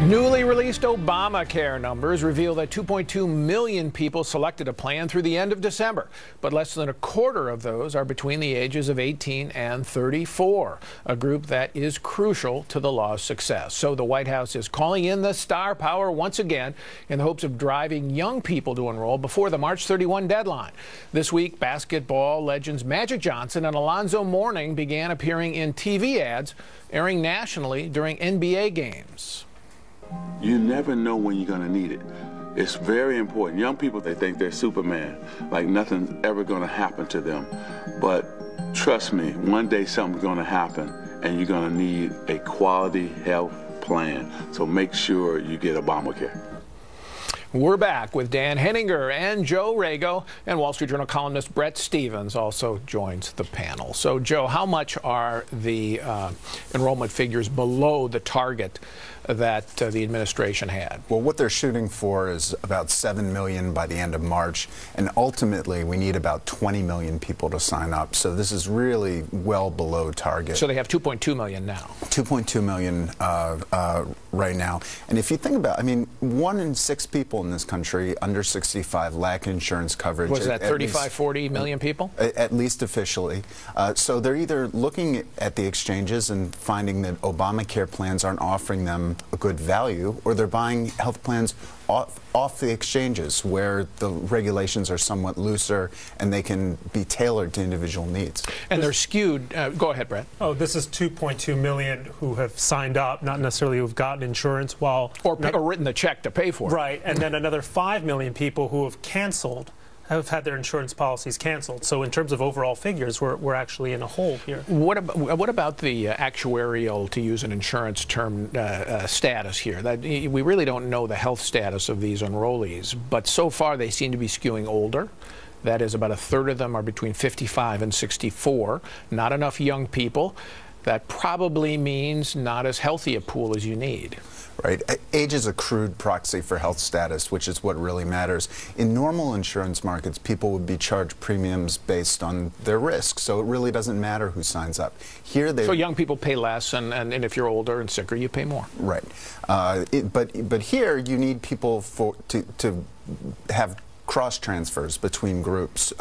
Newly released Obamacare numbers reveal that 2.2 million people selected a plan through the end of December, but less than a quarter of those are between the ages of 18 and 34, a group that is crucial to the law's success. So the White House is calling in the star power once again in the hopes of driving young people to enroll before the March 31 deadline. This week, basketball legends Magic Johnson and Alonzo Mourning began appearing in TV ads airing nationally during NBA games. You never know when you're going to need it. It's very important. Young people, they think they're Superman, like nothing's ever going to happen to them. But trust me, one day something's going to happen, and you're going to need a quality health plan. So make sure you get Obamacare. We're back with Dan Henninger and Joe Rago, and Wall Street Journal columnist Bret Stephens also joins the panel. So, Joe, how much are the enrollment figures below the target that the administration had? Well, what they're shooting for is about 7 million by the end of March, and ultimately we need about 20 million people to sign up. So this is really well below target. So they have 2.2 million now. 2.2 million right now. And if you think about, I mean, 1 in 6 people in this country under 65 lack insurance coverage. Was that 35, 40 million people? At least officially. So they're either looking at the exchanges and finding that Obamacare plans aren't offering them a good value, or they're buying health plans off the exchanges where the regulations are somewhat looser and they can be tailored to individual needs. And they're skewed. Go ahead, Brett. Oh, this is 2.2 million who have signed up, not necessarily who've gotten insurance while... Or written the check to pay for it. Right, and then another 5 million people who have canceled, have had their insurance policies canceled. So in terms of overall figures, we're actually in a hole here. What about the actuarial, to use an insurance term, status here? That we really don't know the health status of these enrollees, but so far they seem to be skewing older. That is, about a third of them are between 55 and 64. Not enough young people. That probably means not as healthy a pool as you need. Right. Age is a crude proxy for health status, which is what really matters. In normal insurance markets, people would be charged premiums based on their risk, so it really doesn't matter who signs up. Here, so young people pay less, and if you're older and sicker, you pay more. Right. But here, you need people to have cross transfers between groups,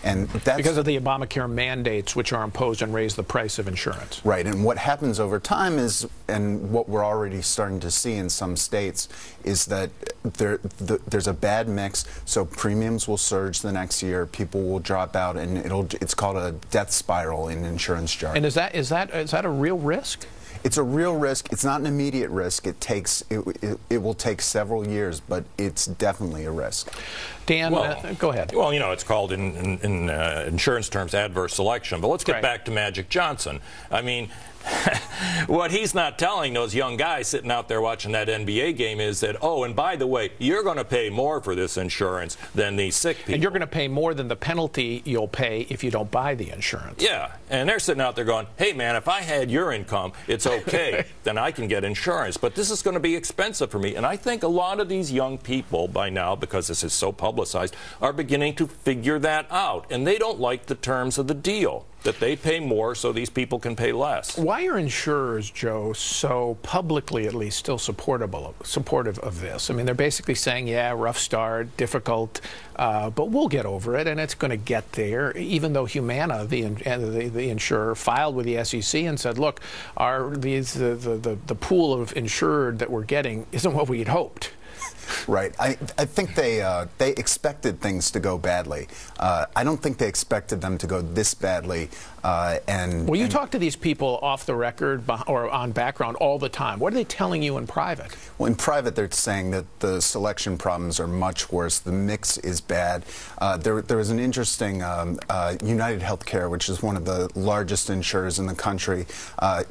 and that's because of the Obamacare mandates, which are imposed and raise the price of insurance. Right, and what happens over time is, and what we're already starting to see in some states, is that there's a bad mix. So premiums will surge the next year, people will drop out, and it's called a death spiral in insurance jargon. And is that a real risk? It's a real risk. It's not an immediate risk. It will take several years, but it's definitely a risk. Dan, go ahead. Well, you know, it's called in insurance terms adverse selection. But let's get back to Magic Johnson. I mean, what he's not telling those young guys sitting out there watching that NBA game is that, oh, and by the way, you're going to pay more for this insurance than these sick people. And you're going to pay more than the penalty you'll pay if you don't buy the insurance. Yeah, and they're sitting out there going, hey, man, if I had your income, it's okay, then I can get insurance. But this is going to be expensive for me. And I think a lot of these young people by now, because this is so publicized, are beginning to figure that out. And they don't like the terms of the deal, that they pay more so these people can pay less. Why are insurers, Joe, so publicly at least still supportive of this? I mean, they're basically saying, yeah, rough start, difficult, but we'll get over it, and it's going to get there, even though Humana, the insurer, filed with the SEC and said, look, the pool of insured that we're getting isn't what we had hoped. Right. I think they expected things to go badly. I don't think they expected them to go this badly. Well, you talk to these people off the record or on background all the time. What are they telling you in private? Well, in private, they're saying that the selection problems are much worse. The mix is bad. There was an interesting United Healthcare, which is one of the largest insurers in the country,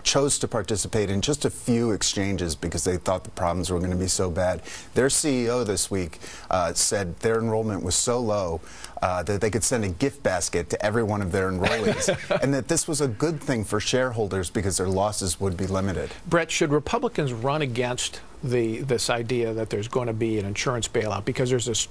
chose to participate in just a few exchanges because they thought the problems were going to be so bad. Their CEO this week said their enrollment was so low that they could send a gift basket to every one of their enrollees, and that this was a good thing for shareholders because their losses would be limited. Brett, should Republicans run against this idea that there's going to be an insurance bailout? Because there's this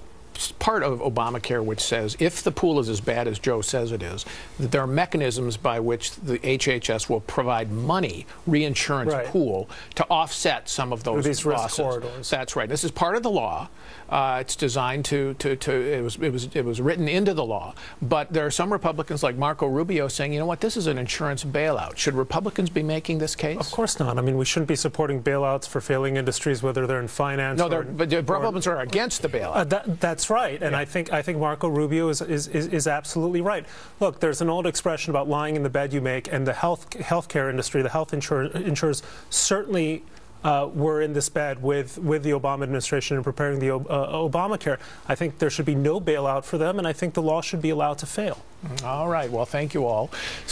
part of Obamacare which says if the pool is as bad as Joe says it is, that there are mechanisms by which the HHS will provide money, reinsurance pool, to offset some of those these losses. Risk corridors. That's right. This is part of the law. It's designed it was written into the law. But there are some Republicans like Marco Rubio saying, you know what, this is an insurance bailout. Should Republicans be making this case? Of course not. I mean, we shouldn't be supporting bailouts for failing industries, whether they're in finance. No, but the Republicans are against the bailout. That's right, and I think Marco Rubio is absolutely right. Look, there's an old expression about lying in the bed you make, and the healthcare industry, the health insurers certainly were in this bed with the Obama administration in preparing the Obamacare. I think there should be no bailout for them, and I think the law should be allowed to fail. All right. Well, thank you all.